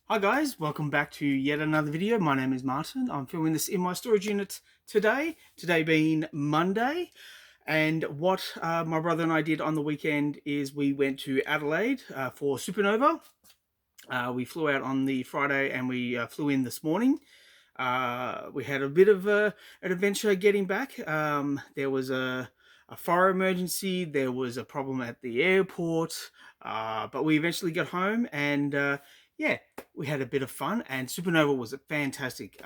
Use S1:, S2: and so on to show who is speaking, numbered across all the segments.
S1: Hi guys, welcome back to yet another video. My name is Martin. I'm filming this in my storage unit today being Monday. And what my brother and I did on the weekend is we went to Adelaide for SupaNova. We flew out on the Friday and we flew in this morning. We had a bit of an adventure getting back. There was a fire emergency, there was a problem at the airport, but we eventually got home and yeah, we had a bit of fun, and SupaNova was fantastic.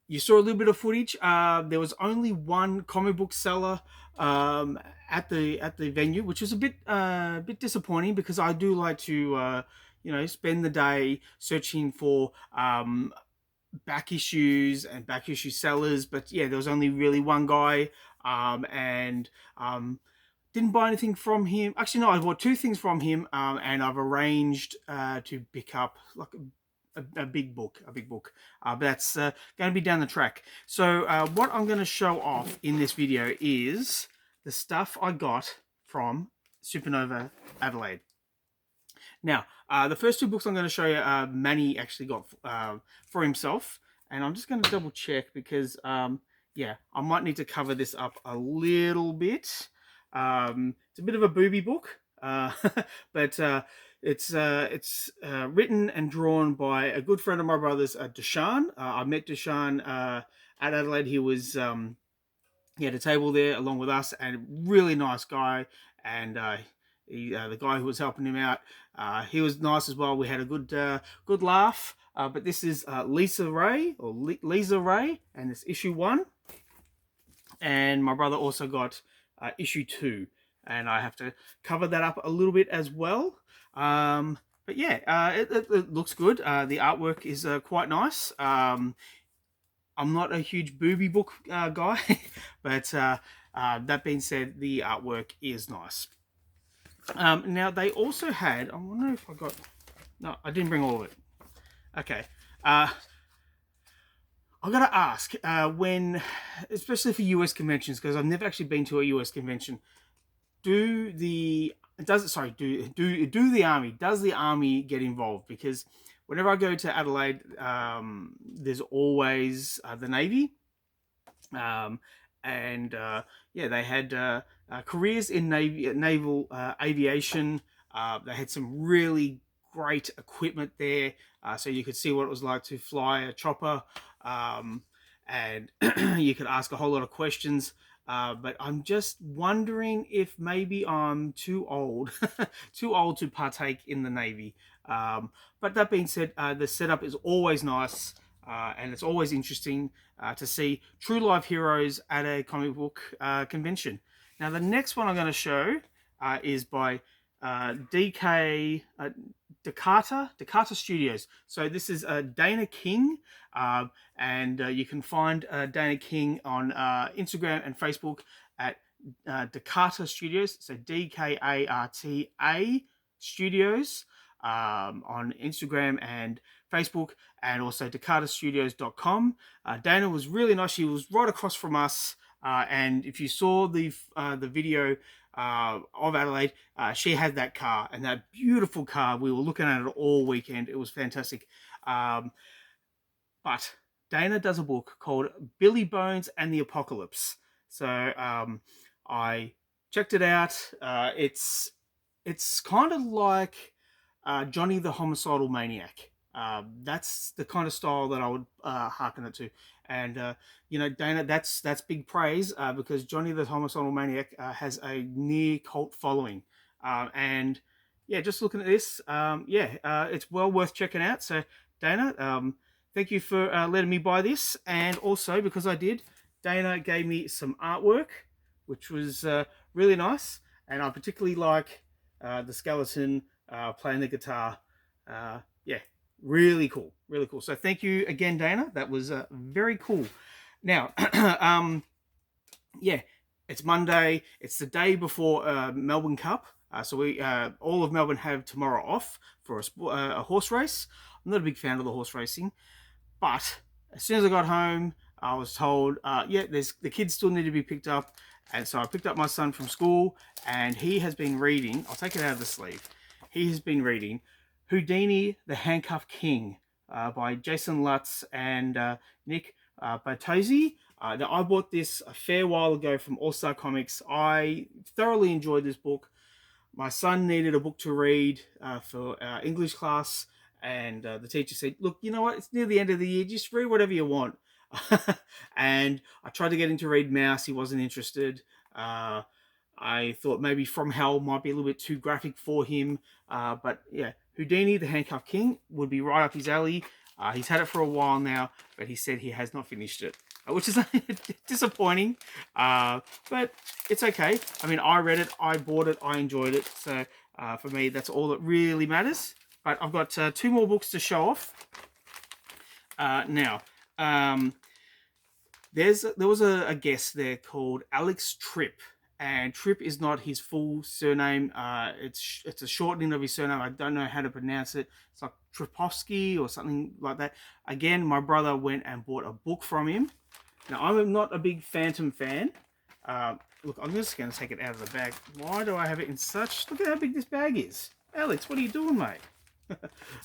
S1: You saw a little bit of footage. There was only one comic book seller at the venue, which was a bit disappointing because I do like to spend the day searching for back issues and back issue sellers. But yeah, there was only really one guy, and didn't buy anything from him. Actually, no, I bought two things from him, and I've arranged to pick up like a big book, but that's going to be down the track. So what I'm going to show off in this video is the stuff I got from SupaNova Adelaide. Now, the first two books I'm going to show you, Manny actually got for himself, and I'm just going to double check because, yeah, I might need to cover this up a little bit. It's a bit of a booby book, but it's written and drawn by a good friend of my brother's, Deshaun. I met Deshaun at Adelaide. He had a table there along with us, and really nice guy. And the guy who was helping him out, he was nice as well. We had a good laugh. But this is Lisa Ray, and it's issue 1. And my brother also got issue 2, and I have to cover that up a little bit as well. But yeah, it looks good. The artwork is quite nice. I'm not a huge booby book guy, but that being said, the artwork is nice. Now, they also had, I wonder if I got, no, I didn't bring all of it. Okay. I gotta ask, especially for US conventions, because I've never actually been to a US convention, does the army get involved? Because whenever I go to Adelaide, there's always the Navy, and yeah, they had careers in naval aviation. They had some really great equipment there, so you could see what it was like to fly a chopper, and you could ask a whole lot of questions. But I'm just wondering if maybe I'm too old, too old to partake in the Navy. But that being said, the setup is always nice, and it's always interesting to see true life heroes at a comic book convention. Now, the next one I'm going to show is by DK Dakota Studios. So this is Dana King, and you can find Dana King on Instagram and Facebook at Dakota Studios. So DKARTA Studios on Instagram and Facebook, and also DakotaStudios.com. Dana was really nice. She was right across from us, and if you saw the video of Adelaide, she had that car, and that beautiful car. We were looking at it all weekend. It was fantastic. But Dana does a book called Billy Bones and the Apocalypse. So I checked it out. It's kind of like Johnny the Homicidal Maniac. That's the kind of style that I would hearken it to. And Dana, that's big praise, because Johnny the Homicidal Maniac has a near cult following. And yeah, just looking at this, it's well worth checking out. So Dana, thank you for letting me buy this, and also because I did, Dana gave me some artwork, which was really nice, and I particularly like the skeleton playing the guitar. Yeah, really cool, really cool. So thank you again, Dana. That was very cool. Now, yeah, it's Monday. It's the day before Melbourne Cup. So we all of Melbourne have tomorrow off for a horse race. I'm not a big fan of the horse racing, but as soon as I got home, I was told, the kids still need to be picked up. And so I picked up my son from school, and he has been reading. I'll take it out of the sleeve. He has been reading Houdini, the Handcuff King by Jason Lutz and Nick Bartozzi. Now, I bought this a fair while ago from All Star Comics. I thoroughly enjoyed this book. My son needed a book to read for English class, and the teacher said, "Look, you know what? It's near the end of the year. Just read whatever you want." And I tried to get him to read Mouse. He wasn't interested. Uh, I thought maybe From Hell might be a little bit too graphic for him. But yeah, Houdini, the Handcuff King, would be right up his alley. He's had it for a while now, but he said he has not finished it, which is disappointing. But it's okay. I mean, I read it, I bought it, I enjoyed it. So for me, that's all that really matters. But I've got two more books to show off. Now, there was a guest there called Alex Tripp, and Tripp is not his full surname. It's a shortening of his surname. I don't know how to pronounce it. It's like Tripovsky or something like that. Again, my brother went and bought a book from him. Now, I'm not a big Phantom fan. Look, I'm just going to take it out of the bag. Why do I have it in such... Look at how big this bag is. Alex, what are you doing, mate?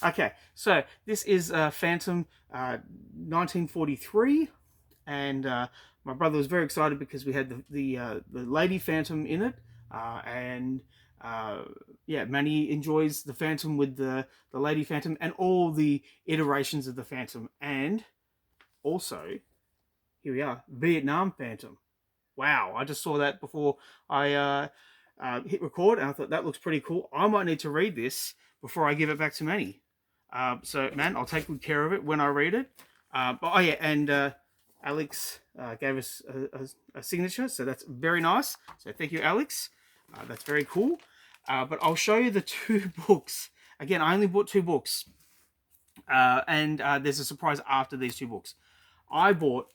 S1: Okay, so this is Phantom 1943. And my brother was very excited because we had the Lady Phantom in it. Yeah, Manny enjoys the Phantom with the Lady Phantom and all the iterations of the Phantom. And also, here we are, Vietnam Phantom. Wow, I just saw that before I hit record, and I thought that looks pretty cool. I might need to read this before I give it back to Manny. So, man, I'll take good care of it when I read it. Oh, yeah, and Alex gave us a signature, so that's very nice. So thank you, Alex. That's very cool. But I'll show you the two books. Again, I only bought two books. And there's a surprise after these two books. I bought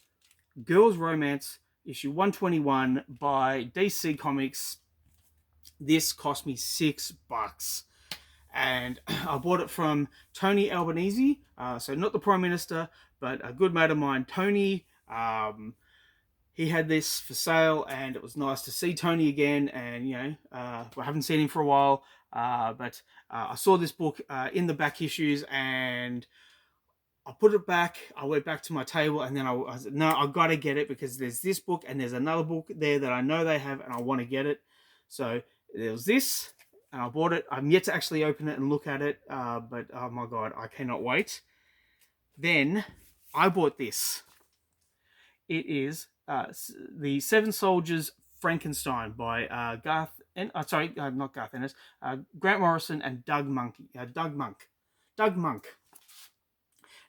S1: Girls' Romance, issue 121 by DC Comics. This cost me $6. And I bought it from Tony Albanese. So not the Prime Minister, but a good mate of mine, Tony. He had this for sale, and it was nice to see Tony again. And you know, I haven't seen him for a while, but I saw this book in the back issues, and I put it back. I went back to my table, and then I said, "No, I got to get it because there's this book and there's another book there that I know they have, and I want to get it." So there was this, and I bought it. I'm yet to actually open it and look at it, but oh my god, I cannot wait. Then I bought this. It is the Seven Soldiers Frankenstein by not Garth Ennis, Grant Morrison and Doug Monk.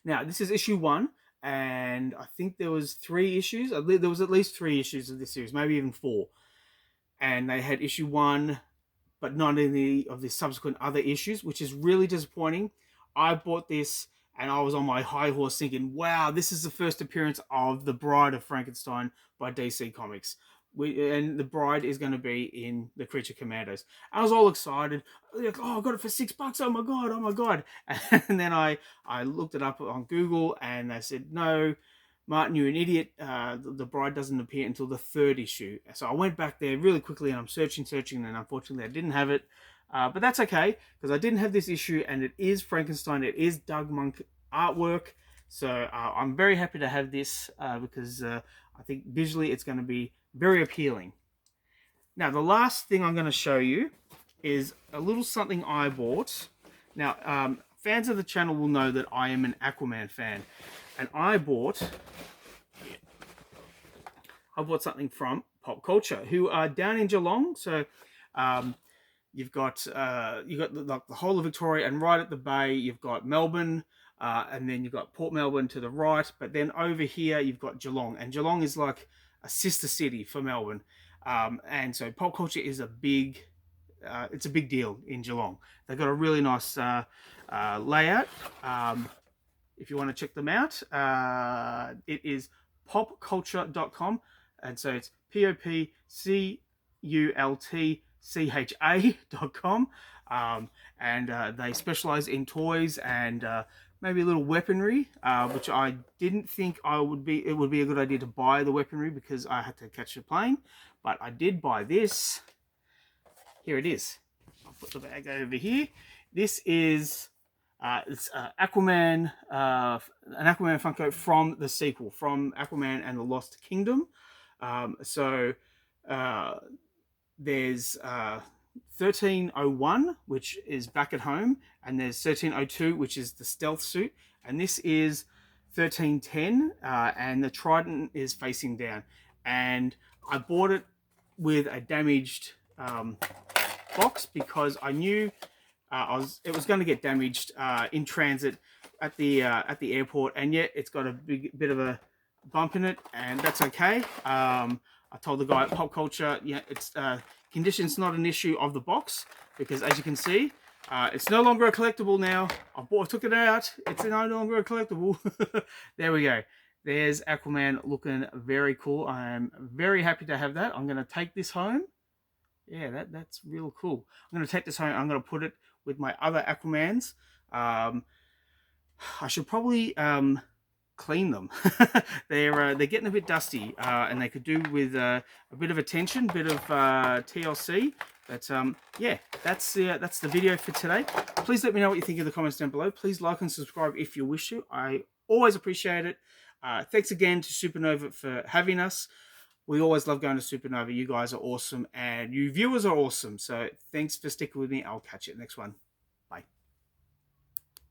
S1: Now, this is issue 1, and I think there was 3 issues. There was at least 3 issues of this series, maybe even 4. And they had issue 1, but not any of the subsequent other issues, which is really disappointing. I bought this, and I was on my high horse thinking, wow, this is the first appearance of The Bride of Frankenstein by DC Comics. And the bride is going to be in the Creature Commandos. I was all excited. Like, oh, I got it for $6. Oh my god. And then I looked it up on Google, and they said, no, Martin, you're an idiot. The bride doesn't appear until the 3rd issue. So I went back there really quickly, and I'm searching, and unfortunately I didn't have it. But that's okay, because I didn't have this issue, and it is Frankenstein. It is Doug Monk artwork. So I'm very happy to have this because I think visually it's going to be very appealing. Now, the last thing I'm going to show you is a little something I bought. Now, fans of the channel will know that I am an Aquaman fan. And I bought something from Pop Culture, who are down in Geelong. So you've got the whole of Victoria, and right at the bay you've got Melbourne, and then you've got Port Melbourne to the right. But then over here you've got Geelong, and Geelong is like a sister city for Melbourne. And so Pop Culture is it's a big deal in Geelong. They've got a really nice layout. If you want to check them out, it is popculture.com, and so it's popcultcha.com, and they specialize in toys and maybe a little weaponry, which I didn't think it would be a good idea to buy the weaponry because I had to catch a plane, but I did buy this. Here it is. I'll put the bag over here. This is It's Aquaman, an Aquaman Funko from the sequel, from Aquaman and the Lost Kingdom. So uh, there's 1301, which is back at home, and there's 1302, which is the stealth suit, and this is 1310, and the trident is facing down. And I bought it with a damaged box because I knew it was going to get damaged in transit at the airport, and yet it's got a bit of a bump in it, and that's okay. I told the guy at Pop Culture, yeah, it's condition's not an issue of the box, because as you can see, it's no longer a collectible now. I took it out. It's no longer a collectible. There we go. There's Aquaman looking very cool. I'm very happy to have that. I'm going to take this home. Yeah, that's real cool. I'm going to take this home. I'm going to put it with my other Aquamans. I should probably clean them. They're getting a bit dusty, and they could do with a bit of attention, bit of TLC. But yeah, that's the video for today. Please let me know what you think in the comments down below. Please like and subscribe if you wish to. I always appreciate it. Thanks again to SupaNova for having us. We always love going to SupaNova. You guys are awesome, and you viewers are awesome. So thanks for sticking with me. I'll catch you at the next one.